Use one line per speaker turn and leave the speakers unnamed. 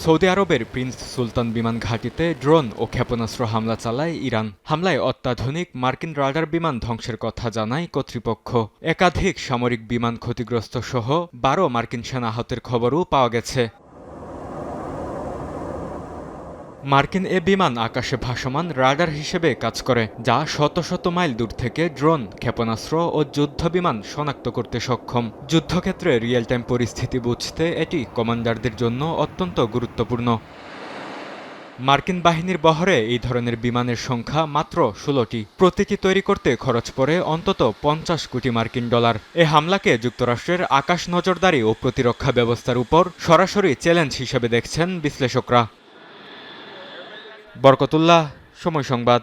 Saudi আরবের Prince সুলতান বিমান ঘাঁটিতে ড্রোন ও ক্ষেপণাস্ত্র হামলা চালায় ইরান। হামলায় অত্যাধুনিক মার্কিন রাডার বিমান ধ্বংসের কথা জানায় কর্তৃপক্ষ। একাধিক সামরিক বিমান ক্ষতিগ্রস্ত সহ ১২ মার্কিন সেনা আহতের খবরও পাওয়া গেছে। মার্কিন এ বিমান আকাশে ভাসমান রাডার হিসেবে কাজ করে, যা শত শত মাইল দূর থেকে ড্রোন, ক্ষেপণাস্ত্র ও যুদ্ধ বিমান শনাক্ত করতে সক্ষম। যুদ্ধক্ষেত্রে রিয়েল টাইম পরিস্থিতি বুঝতে এটি কমান্ডারদের জন্য অত্যন্ত গুরুত্বপূর্ণ। মার্কিন বাহিনীর বহরে এই ধরনের বিমানের সংখ্যা মাত্র ১৬টি। প্রতিটি তৈরি করতে খরচ পড়ে অন্তত ৫০ কোটি মার্কিন ডলার। এ হামলাকে যুক্তরাষ্ট্রের আকাশ নজরদারি ও প্রতিরক্ষা ব্যবস্থার উপর সরাসরি চ্যালেঞ্জ হিসেবে দেখছেন বিশ্লেষকরা। বরকতুল্লাহ, সময় সংবাদ।